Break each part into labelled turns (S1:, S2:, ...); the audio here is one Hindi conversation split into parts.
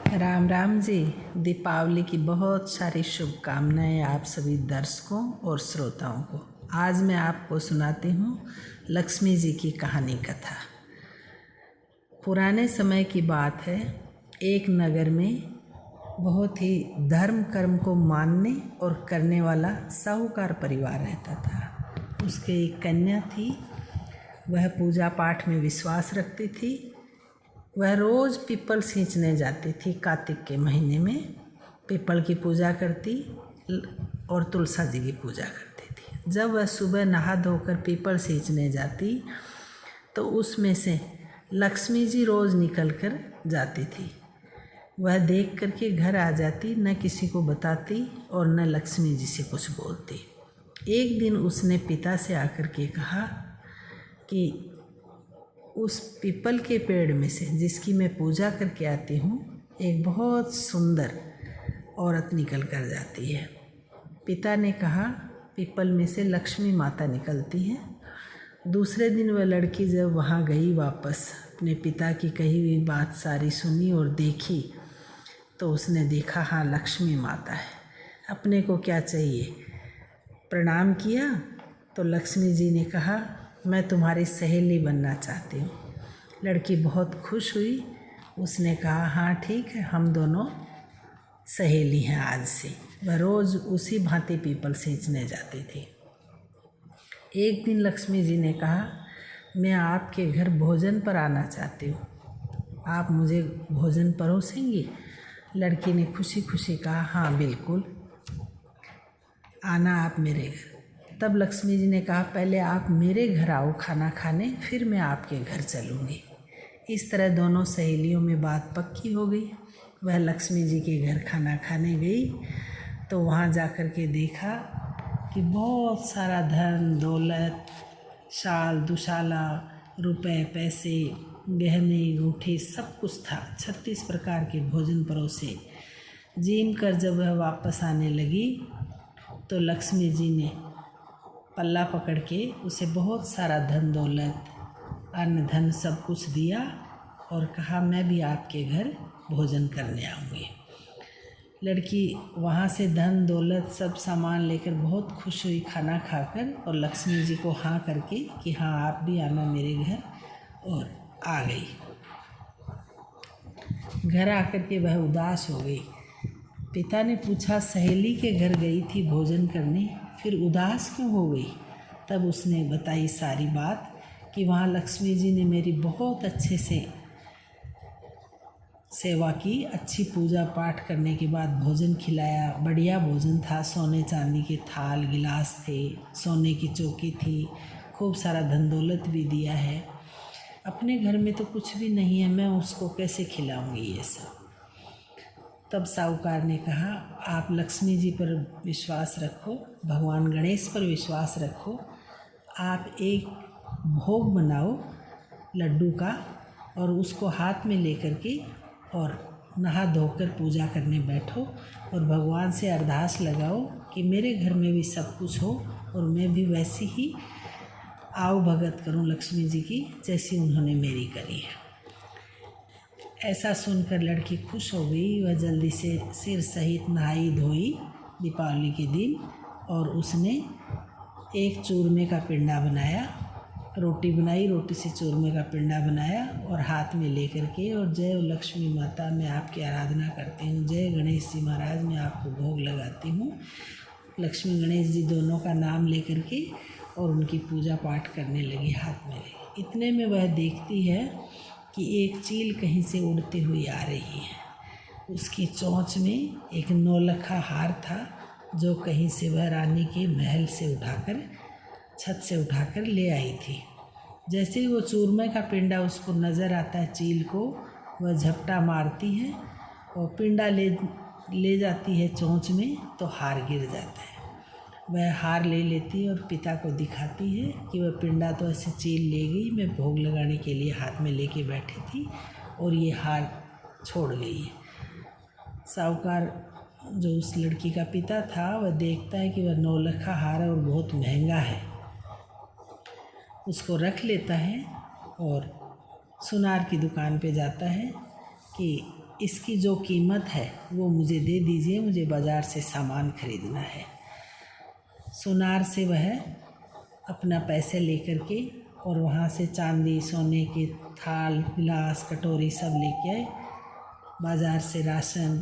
S1: राम राम जी। दीपावली की बहुत सारी शुभकामनाएं आप सभी दर्शकों और श्रोताओं को। आज मैं आपको सुनाती हूँ लक्ष्मी जी की कहानी कथा। पुराने समय की बात है, एक नगर में बहुत ही धर्म कर्म को मानने और करने वाला साहूकार परिवार रहता था। उसके एक कन्या थी, वह पूजा पाठ में विश्वास रखती थी। वह रोज़ पीपल सींचने जाती थी। कार्तिक के महीने में पीपल की पूजा करती और तुलसा जी की पूजा करती थी। जब वह सुबह नहा धोकर पीपल सींचने जाती तो उसमें से लक्ष्मी जी रोज़ निकल कर जाती थी। वह देख कर के घर आ जाती, न किसी को बताती और न लक्ष्मी जी से कुछ बोलती। एक दिन उसने पिता से आकर के कहा कि उस पीपल के पेड़ में से, जिसकी मैं पूजा करके आती हूँ, एक बहुत सुंदर औरत निकल कर जाती है। पिता ने कहा, पीपल में से लक्ष्मी माता निकलती है। दूसरे दिन वह लड़की जब वहाँ गई, वापस अपने पिता की कही हुई बात सारी सुनी और देखी तो उसने देखा, हाँ लक्ष्मी माता है, अपने को क्या चाहिए। प्रणाम किया तो लक्ष्मी जी ने कहा, मैं तुम्हारी सहेली बनना चाहती हूँ। लड़की बहुत खुश हुई। उसने कहा, हाँ ठीक है, हम दोनों सहेली हैं आज से। वह रोज़ उसी भांति पीपल सींचने जाती थी। एक दिन लक्ष्मी जी ने कहा, मैं आपके घर भोजन पर आना चाहती हूँ, आप मुझे भोजन परोसेंगी। लड़की ने खुशी खुशी कहा, हाँ बिल्कुल, आना आप मेरे घर। तब लक्ष्मी जी ने कहा, पहले आप मेरे घर आओ खाना खाने, फिर मैं आपके घर चलूँगी। इस तरह दोनों सहेलियों में बात पक्की हो गई। वह लक्ष्मी जी के घर खाना खाने गई तो वहाँ जाकर के देखा कि बहुत सारा धन दौलत, शाल दुशाला, रुपए पैसे, गहने अंगूठी सब कुछ था। 36 प्रकार के भोजन परोसे। जीम कर जब वह वापस आने लगी तो लक्ष्मी जी ने पल्ला पकड़ के उसे बहुत सारा धन दौलत, अन्न धन सब कुछ दिया और कहा, मैं भी आपके घर भोजन करने आऊँगी। लड़की वहाँ से धन दौलत सब सामान लेकर बहुत खुश हुई खाना खाकर, और लक्ष्मी जी को हाँ करके कि हाँ आप भी आना मेरे घर, और आ गई। घर आकर के वह उदास हो गई। पिता ने पूछा, सहेली के घर गई थी भोजन करने, फिर उदास क्यों हो गई। तब उसने बताई सारी बात कि वहाँ लक्ष्मी जी ने मेरी बहुत अच्छे से सेवा की, अच्छी पूजा पाठ करने के बाद भोजन खिलाया। बढ़िया भोजन था, सोने चांदी के थाल गिलास थे, सोने की चौकी थी, खूब सारा धन दौलत भी दिया है। अपने घर में तो कुछ भी नहीं है, मैं उसको कैसे खिलाऊंगी ये सब। तब साहूकार ने कहा, आप लक्ष्मी जी पर विश्वास रखो, भगवान गणेश पर विश्वास रखो। आप एक भोग बनाओ लड्डू का और उसको हाथ में लेकर के और नहा धोकर पूजा करने बैठो और भगवान से अरदास लगाओ कि मेरे घर में भी सब कुछ हो और मैं भी वैसी ही आओ भगत करूं लक्ष्मी जी की, जैसी उन्होंने मेरी करी है। ऐसा सुनकर लड़की खुश हो गई। वह जल्दी से सिर सहित नहाई धोई दीपावली के दिन, और उसने एक चूरमे का पिंडा बनाया, रोटी बनाई, रोटी से चूरमे का पिंडा बनाया और हाथ में लेकर के, और जय लक्ष्मी माता, मैं आपकी आराधना करती हूँ, जय गणेश जी महाराज, मैं आपको भोग लगाती हूँ। लक्ष्मी गणेश जी दोनों का नाम लेकर के और उनकी पूजा पाठ करने लगी हाथ में ले। इतने में वह देखती है कि एक चील कहीं से उड़ती हुई आ रही है। उसकी चोंच में एक नौलखा हार था, जो कहीं से वह रानी के महल से उठाकर, छत से उठाकर ले आई थी। जैसे ही वो चूरमे का पिंडा उसको नज़र आता है चील को, वह झपटा मारती है और पिंडा ले जाती है चोंच में, तो हार गिर जाता है। वह हार ले लेती है और पिता को दिखाती है कि वह पिंडा तो ऐसे चील ले गई, मैं भोग लगाने के लिए हाथ में लेके बैठी थी और ये हार छोड़ गई है। साहूकार जो उस लड़की का पिता था, वह देखता है कि वह नौलखा हार है और बहुत महंगा है। उसको रख लेता है और सुनार की दुकान पे जाता है कि इसकी जो कीमत है वो मुझे दे दीजिए, मुझे बाज़ार से सामान खरीदना है। सोनार से वह अपना पैसे लेकर के और वहाँ से चांदी सोने के थाल गिलास कटोरी सब लेके आए। बाज़ार से राशन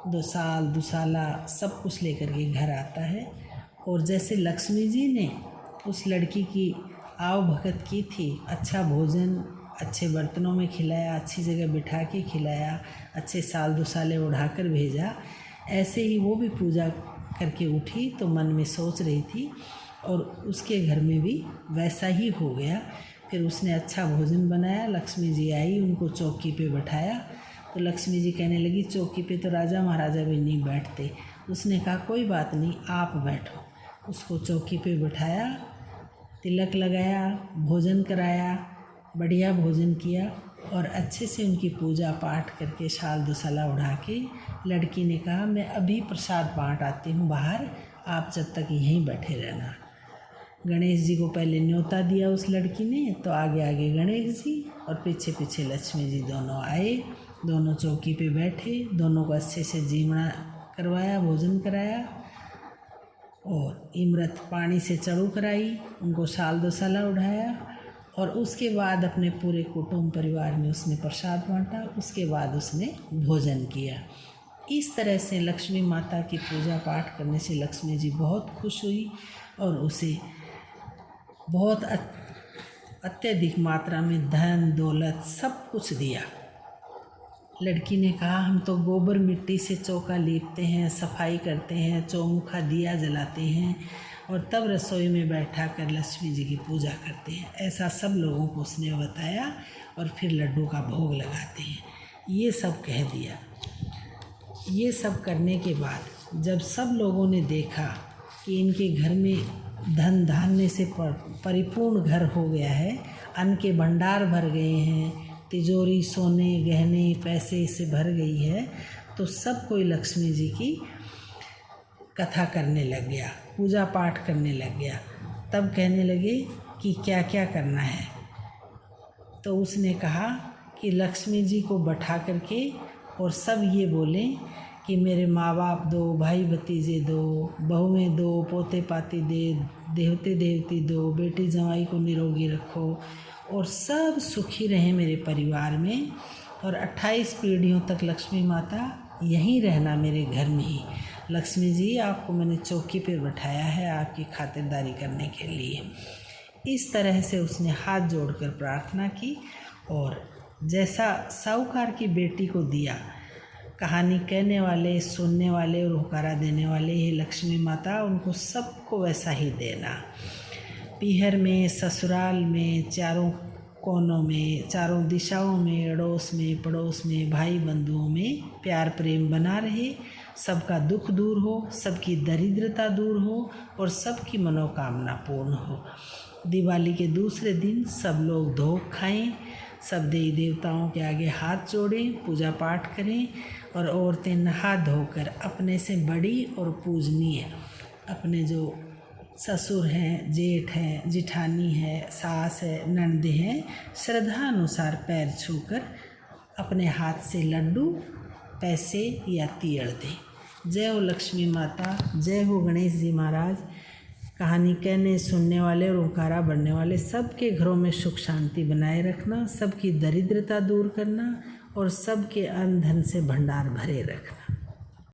S1: दुसाला सब कुछ लेकर के घर आता है। और जैसे लक्ष्मी जी ने उस लड़की की आव भगत की थी, अच्छा भोजन अच्छे बर्तनों में खिलाया, अच्छी जगह बिठा के खिलाया, अच्छे साल दुसाले उड़ाकर भेजा, ऐसे ही वो भी पूजा करके उठी तो मन में सोच रही थी और उसके घर में भी वैसा ही हो गया। फिर उसने अच्छा भोजन बनाया, लक्ष्मी जी आई, उनको चौकी पे बैठाया तो लक्ष्मी जी कहने लगी चौकी पे तो राजा महाराजा भी नहीं बैठते। उसने कहा कोई बात नहीं, आप बैठो। उसको चौकी पे बैठाया, तिलक लगाया, भोजन कराया, बढ़िया भोजन किया और अच्छे से उनकी पूजा पाठ करके शाल दुसाला उड़ा के लड़की ने कहा मैं अभी प्रसाद बांट आती हूँ बाहर, आप जब तक यहीं बैठे रहना। गणेश जी को पहले न्योता दिया उस लड़की ने, तो आगे आगे गणेश जी और पीछे पीछे लक्ष्मी जी दोनों आए। दोनों चौकी पे बैठे, दोनों को अच्छे से जीवना करवाया, भोजन कराया और इमरत पानी से चढ़ू कराई, उनको शाल दुसाला उड़ाया और उसके बाद अपने पूरे कुटुंब परिवार में उसने प्रसाद बांटा। उसके बाद उसने भोजन किया। इस तरह से लक्ष्मी माता की पूजा पाठ करने से लक्ष्मी जी बहुत खुश हुई और उसे बहुत अत्यधिक मात्रा में धन दौलत सब कुछ दिया। लड़की ने कहा हम तो गोबर मिट्टी से चौका लीपते हैं, सफाई करते हैं, चौमुखा दिया जलाते हैं और तब रसोई में बैठा कर लक्ष्मी जी की पूजा करते हैं। ऐसा सब लोगों को उसने बताया और फिर लड्डू का भोग लगाते हैं, ये सब कह दिया। ये सब करने के बाद जब सब लोगों ने देखा कि इनके घर में धन धान्य से परिपूर्ण घर हो गया है, अन्न के भंडार भर गए हैं, तिजोरी सोने गहने पैसे से भर गई है, तो सब कोई लक्ष्मी जी की कथा करने लग गया, पूजा पाठ करने लग गया। तब कहने लगे कि क्या क्या करना है। तो उसने कहा कि लक्ष्मी जी को बैठा करके और सब ये बोलें कि मेरे माँ बाप दो, भाई भतीजे दो, बहुएं दो, पोते पाती दे, देवते देवती दो, बेटी जवाई को निरोगी रखो और सब सुखी रहें मेरे परिवार में और 28 पीढ़ियों तक लक्ष्मी माता यहीं रहना मेरे घर में ही। लक्ष्मी जी आपको मैंने चौकी पे बैठाया है आपकी खातिरदारी करने के लिए। इस तरह से उसने हाथ जोड़कर प्रार्थना की और जैसा साहूकार की बेटी को दिया, कहानी कहने वाले, सुनने वाले और हुकारा देने वाले ये लक्ष्मी माता, उनको सबको वैसा ही देना। पीहर में, ससुराल में, चारों कोनों में, चारों दिशाओं में, अड़ोस में, पड़ोस में, भाई बंधुओं में प्यार प्रेम बना रहे, सबका दुख दूर हो, सबकी दरिद्रता दूर हो और सबकी मनोकामना पूर्ण हो। दिवाली के दूसरे दिन सब लोग धोख खाएं, सब देवी देवताओं के आगे हाथ जोड़ें, पूजा पाठ करें और औरतें नहा धोकर अपने से बड़ी और पूजनीय अपने जो ससुर हैं, जेठ हैं, जिठानी है, सास है, ननद हैं, श्रद्धा अनुसार पैर छूकर अपने हाथ से लड्डू, पैसे या तीड़ दें। जय हो लक्ष्मी माता, जय हो गणेश जी महाराज। कहानी कहने सुनने वाले और हुकारा बनने वाले सबके घरों में सुख शांति बनाए रखना, सबकी दरिद्रता दूर करना और सबके अन्न धन से भंडार भरे रखना।